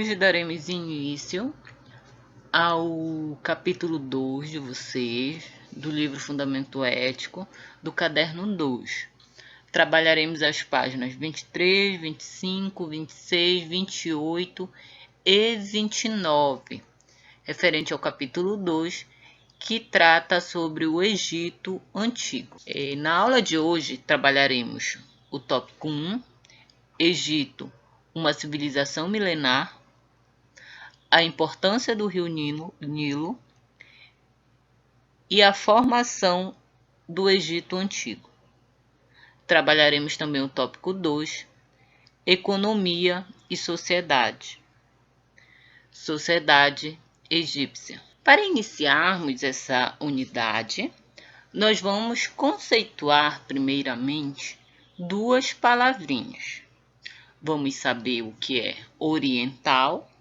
Hoje daremos início ao capítulo 2 de vocês, do livro Fundamento Ético, do caderno 2. Trabalharemos as páginas 23, 25, 26, 28 e 29, referente ao capítulo 2, que trata sobre o Egito Antigo. Na aula de hoje, trabalharemos o tópico 1, Egito, uma civilização milenar, a importância do rio Nilo e a formação do Egito Antigo. Trabalharemos também o tópico 2, economia e sociedade. Sociedade egípcia. Para iniciarmos essa unidade, nós vamos conceituar primeiramente duas palavrinhas. Vamos saber o que é oriental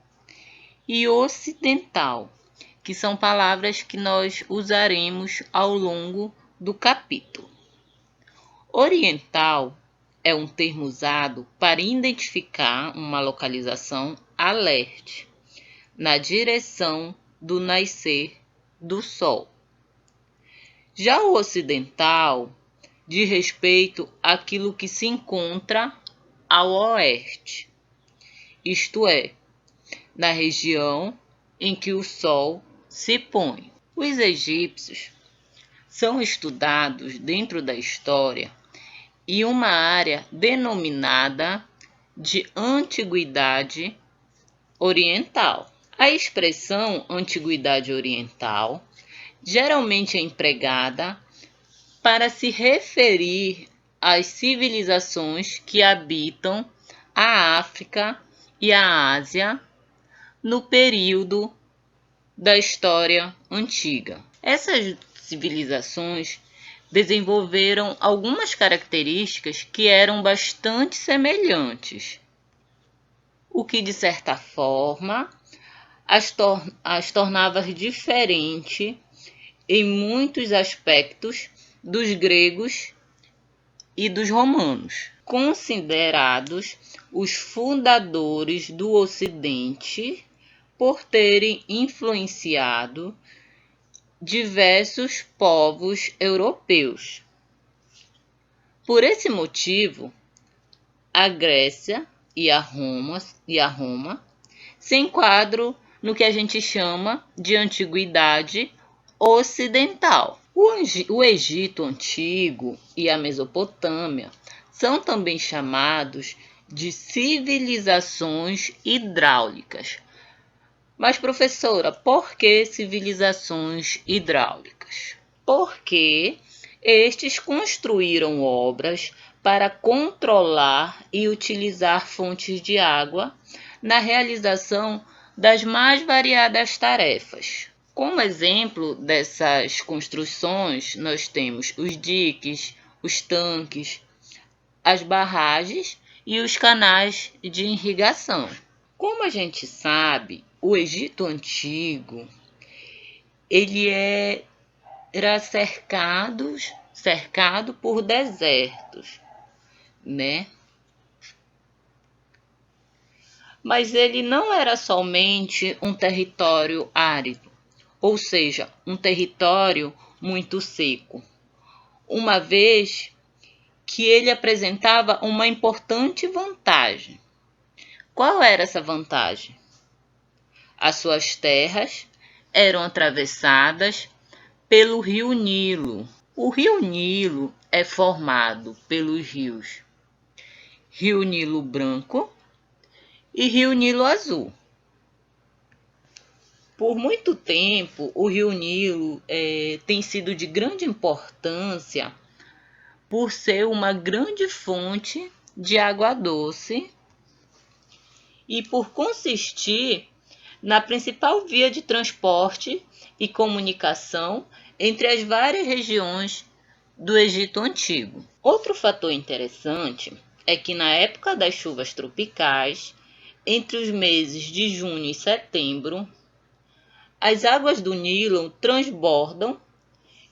e ocidental, que são palavras que nós usaremos ao longo do capítulo. Oriental é um termo usado para identificar uma localização a leste, na direção do nascer do sol. Já o ocidental diz respeito àquilo que se encontra ao oeste, isto é, na região em que o sol se põe. Os egípcios são estudados dentro da história em uma área denominada de Antiguidade Oriental. A expressão Antiguidade Oriental geralmente é empregada para se referir às civilizações que habitam a África e a Ásia no período da história antiga. Essas civilizações desenvolveram algumas características que eram bastante semelhantes, o que de certa forma as tornava diferentes em muitos aspectos dos gregos e dos romanos, considerados os fundadores do Ocidente por terem influenciado diversos povos europeus. Por esse motivo, a Grécia e a Roma se enquadram no que a gente chama de Antiguidade Ocidental. O Egito Antigo e a Mesopotâmia são também chamados de civilizações hidráulicas. Mas, professora, por que civilizações hidráulicas? Porque estes construíram obras para controlar e utilizar fontes de água na realização das mais variadas tarefas. Como exemplo dessas construções, nós temos os diques, os tanques, as barragens e os canais de irrigação. Como a gente sabe, o Egito Antigo ele era cercado por desertos, né? Mas ele não era somente um território árido, ou seja, um território muito seco, uma vez que ele apresentava uma importante vantagem. Qual era essa vantagem? As suas terras eram atravessadas pelo rio Nilo. O rio Nilo é formado pelos rios Rio Nilo Branco e Rio Nilo Azul. Por muito tempo, o rio Nilo tem sido de grande importância por ser uma grande fonte de água doce e por consistir na principal via de transporte e comunicação entre as várias regiões do Egito Antigo. Outro fator interessante é que na época das chuvas tropicais, entre os meses de junho e setembro, as águas do Nilo transbordam,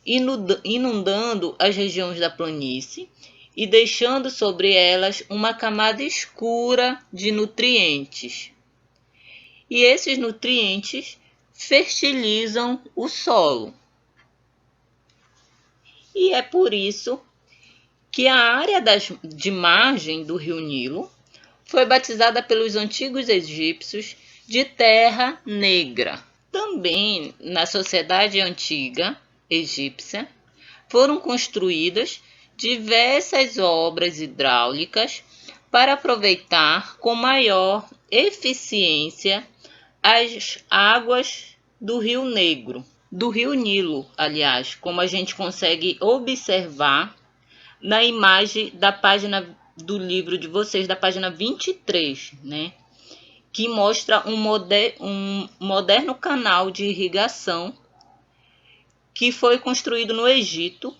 inundando as regiões da planície e deixando sobre elas uma camada escura de nutrientes. e esses nutrientes fertilizam o solo. E é por isso que a área de margem do rio Nilo foi batizada pelos antigos egípcios de Terra Negra. Também na sociedade antiga egípcia foram construídas diversas obras hidráulicas para aproveitar com maior eficiência as águas do Rio Negro, do Rio Nilo, aliás, como a gente consegue observar na imagem da página do livro de vocês, da página 23, né? Que mostra um moderno canal de irrigação que foi construído no Egito,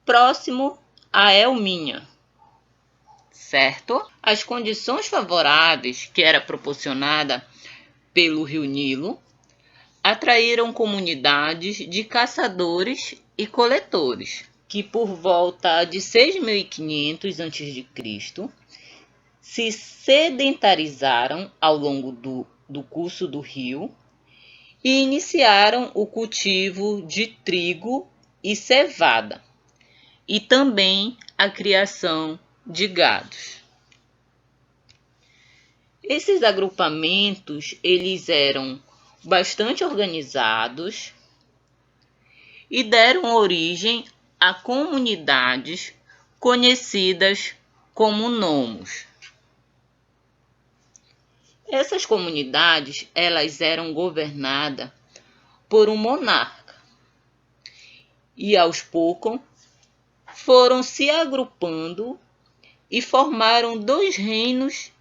próximo a Elminha, certo? As condições favoráveis que era proporcionada pelo Rio Nilo atraíram comunidades de caçadores e coletores, que por volta de 6.500 a.C. se sedentarizaram ao longo do curso do rio e iniciaram o cultivo de trigo e cevada, e também a criação de gados. Esses agrupamentos, eles eram bastante organizados e deram origem a comunidades conhecidas como nomos. Essas comunidades, elas eram governadas por um monarca e aos poucos foram se agrupando e formaram dois reinos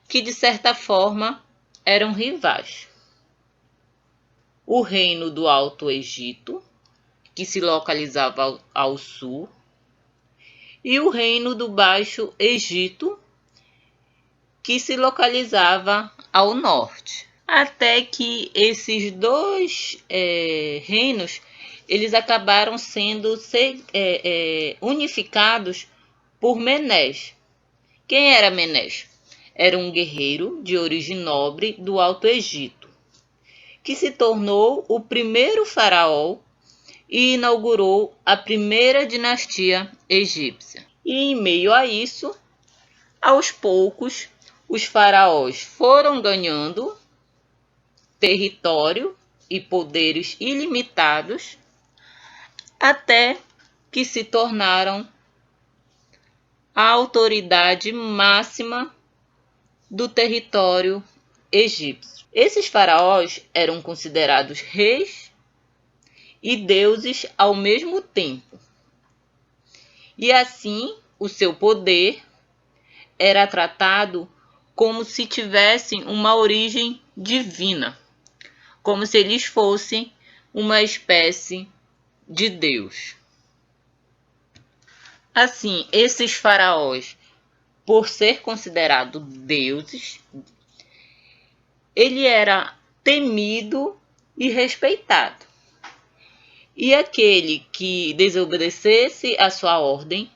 que de certa forma eram rivais. O reino do Alto Egito, que se localizava ao sul, e o reino do Baixo Egito, que se localizava ao norte. Até que esses dois reinos eles acabaram sendo unificados por Menés. Quem era Menés? Era um guerreiro de origem nobre do Alto Egito, que se tornou o primeiro faraó e inaugurou a primeira dinastia egípcia. E em meio a isso, aos poucos, os faraós foram ganhando território e poderes ilimitados até que se tornaram a autoridade máxima do território egípcio. Esses faraós eram considerados reis e deuses ao mesmo tempo. E assim, o seu poder era tratado como se tivessem uma origem divina, como se eles fossem uma espécie de Deus. Assim, esses faraós, por ser considerado deuses, ele era temido e respeitado. E aquele que desobedecesse a sua ordem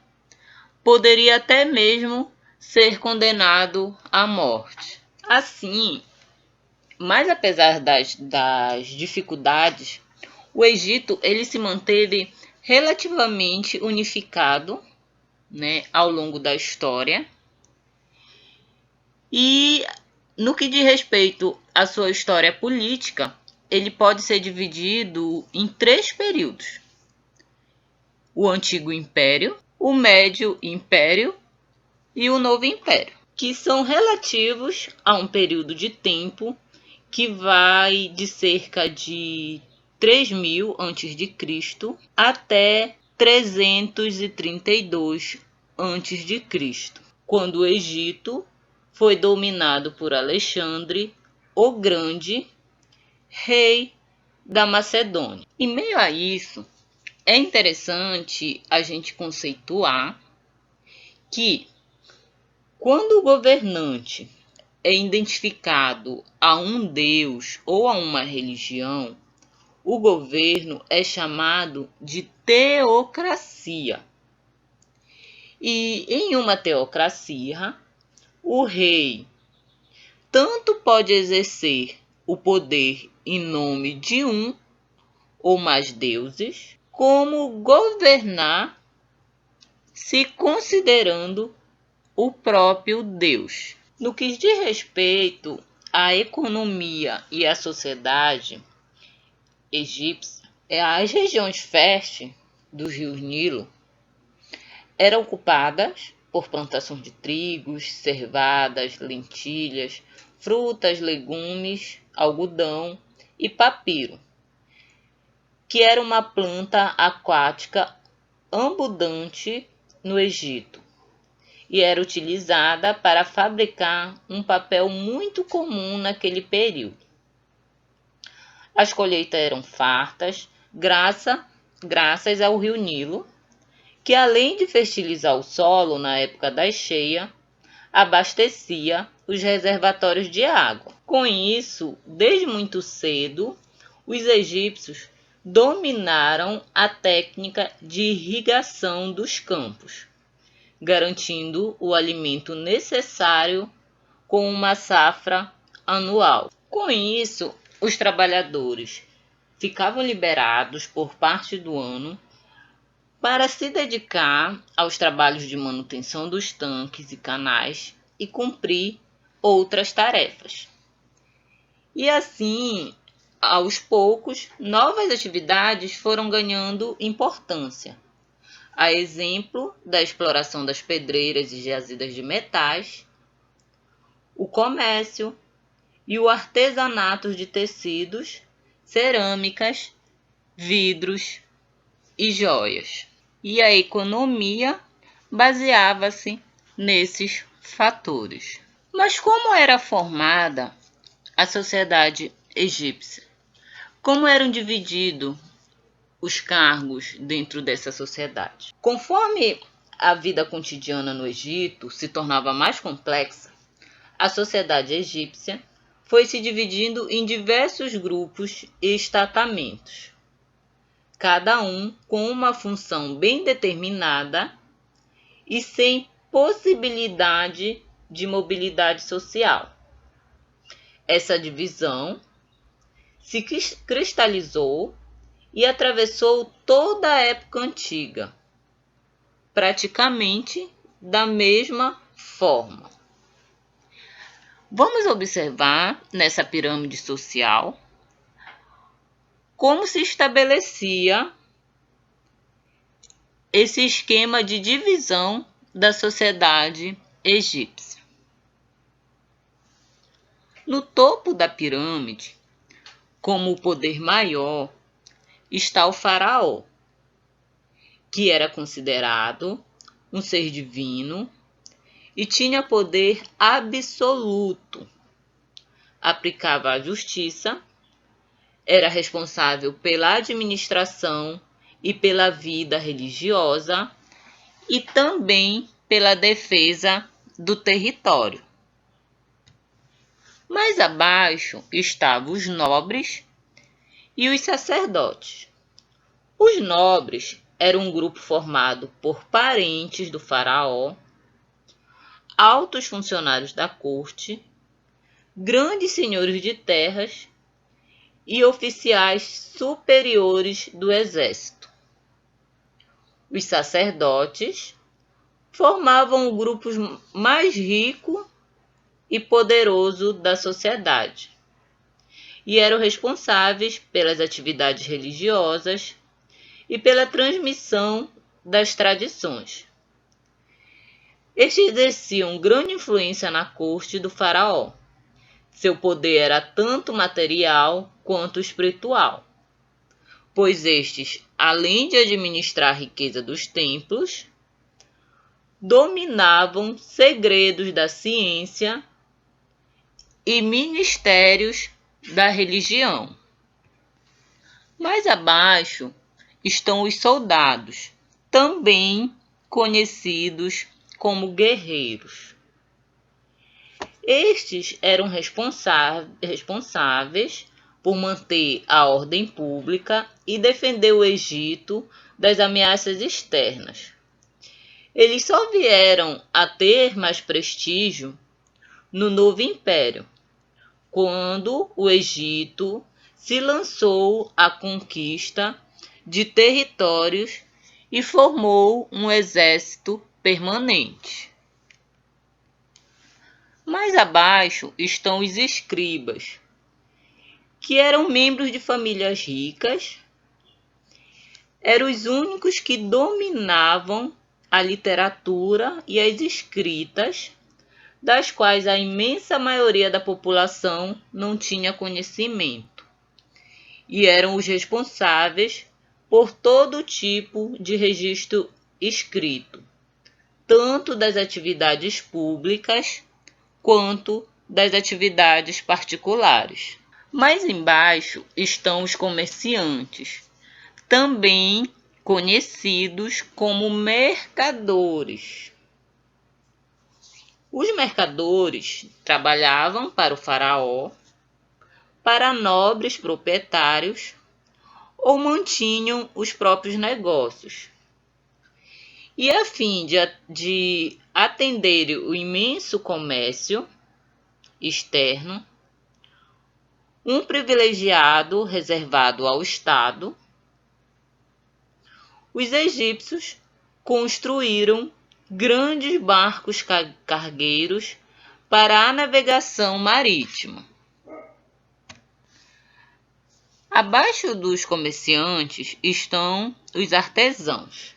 poderia até mesmo ser condenado à morte. Assim, mas apesar das dificuldades, o Egito ele se manteve relativamente unificado, né, ao longo da história. E no que diz respeito à sua história política, ele pode ser dividido em 3 períodos: o Antigo Império, o Médio Império e o Novo Império, que são relativos a um período de tempo que vai de cerca de 3.000 a.C. até 332 a.C., quando o Egito foi dominado por Alexandre o Grande, rei da Macedônia. Em meio a isso, é interessante a gente conceituar que quando o governante é identificado a um deus ou a uma religião, o governo é chamado de teocracia. E em uma teocracia, o rei tanto pode exercer o poder em nome de um ou mais deuses, como governar se considerando o próprio Deus. No que diz respeito à economia e à sociedade egípcia, as regiões férteis dos rios Nilo eram ocupadas por plantações de trigos, cevadas, lentilhas, frutas, legumes, algodão e papiro, que era uma planta aquática abundante no Egito e era utilizada para fabricar um papel muito comum naquele período. As colheitas eram fartas, graças ao rio Nilo, que além de fertilizar o solo na época da cheia, abastecia os reservatórios de água. Com isso, desde muito cedo, os egípcios dominaram a técnica de irrigação dos campos, garantindo o alimento necessário com uma safra anual. Com isso, os trabalhadores ficavam liberados por parte do ano para se dedicar aos trabalhos de manutenção dos tanques e canais e cumprir outras tarefas. E assim, aos poucos, novas atividades foram ganhando importância, a exemplo da exploração das pedreiras e jazidas de metais, o comércio e o artesanato de tecidos, cerâmicas, vidros e joias. E a economia baseava-se nesses fatores. Mas como era formada a sociedade egípcia? Como eram divididos os cargos dentro dessa sociedade? Conforme a vida cotidiana no Egito se tornava mais complexa, a sociedade egípcia foi se dividindo em diversos grupos e estamentos, cada um com uma função bem determinada e sem possibilidade de mobilidade social. Essa divisão se cristalizou e atravessou toda a época antiga, praticamente da mesma forma. Vamos observar nessa pirâmide social como se estabelecia esse esquema de divisão da sociedade egípcia. No topo da pirâmide, como o poder maior, está o faraó, que era considerado um ser divino e tinha poder absoluto. Aplicava a justiça, era responsável pela administração e pela vida religiosa e também pela defesa do território. Mais abaixo estavam os nobres e os sacerdotes. Os nobres eram um grupo formado por parentes do faraó, altos funcionários da corte, grandes senhores de terras e oficiais superiores do exército. Os sacerdotes formavam o grupo mais rico e poderoso da sociedade e eram responsáveis pelas atividades religiosas e pela transmissão das tradições. Estes exerciam grande influência na corte do faraó. Seu poder era tanto material quanto espiritual, pois estes, além de administrar a riqueza dos templos, dominavam segredos da ciência e ministérios da religião. Mais abaixo estão os soldados, também conhecidos como guerreiros. Estes eram responsáveis por manter a ordem pública e defender o Egito das ameaças externas. Eles só vieram a ter mais prestígio no novo império, quando o Egito se lançou à conquista de territórios e formou um exército permanente. Mais abaixo estão os escribas, que eram membros de famílias ricas, eram os únicos que dominavam a literatura e as escritas, das quais a imensa maioria da população não tinha conhecimento, e eram os responsáveis por todo tipo de registro escrito, tanto das atividades públicas quanto das atividades particulares. Mais embaixo estão os comerciantes, também conhecidos como mercadores. Os mercadores trabalhavam para o faraó, para nobres proprietários ou mantinham os próprios negócios. E a fim de atender o imenso comércio externo, um privilegiado reservado ao Estado, os egípcios construíram grandes barcos cargueiros para a navegação marítima. Abaixo dos comerciantes estão os artesãos.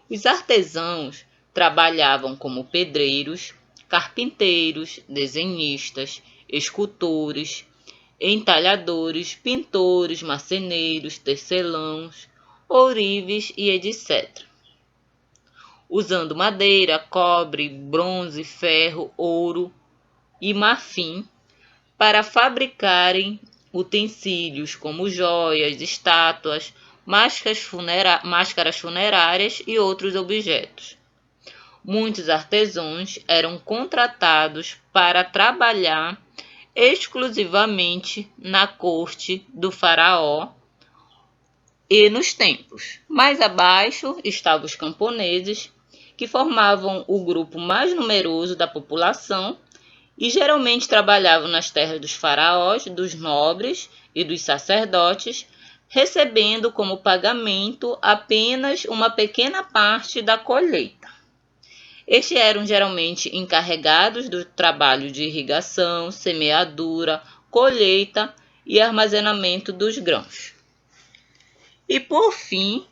Os artesãos trabalhavam como pedreiros, carpinteiros, desenhistas, escultores, entalhadores, pintores, marceneiros, tecelãos, ourives e etc. Usando madeira, cobre, bronze, ferro, ouro e marfim para fabricarem utensílios como joias, estátuas, máscaras funerárias e outros objetos. Muitos artesãos eram contratados para trabalhar exclusivamente na corte do faraó e nos templos. Mais abaixo estavam os camponeses, que formavam o grupo mais numeroso da população e geralmente trabalhavam nas terras dos faraós, dos nobres e dos sacerdotes, recebendo como pagamento apenas uma pequena parte da colheita. Estes eram geralmente encarregados do trabalho de irrigação, semeadura, colheita e armazenamento dos grãos. E por fim,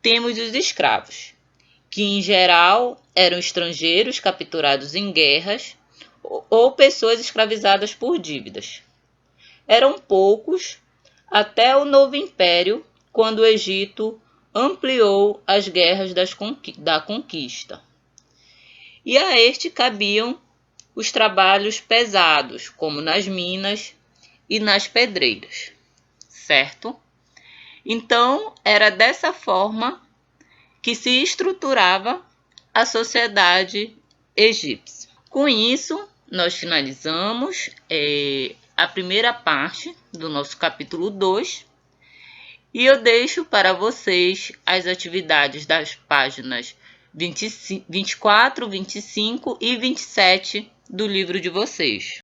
temos os escravos, que em geral eram estrangeiros capturados em guerras ou pessoas escravizadas por dívidas. Eram poucos até o Novo Império, quando o Egito ampliou as guerras da conquista. E a este cabiam os trabalhos pesados, como nas minas e nas pedreiras, certo? Então, era dessa forma que se estruturava a sociedade egípcia. Com isso, nós finalizamos a primeira parte do nosso capítulo 2 e eu deixo para vocês as atividades das páginas 24, 25 e 27 do livro de vocês.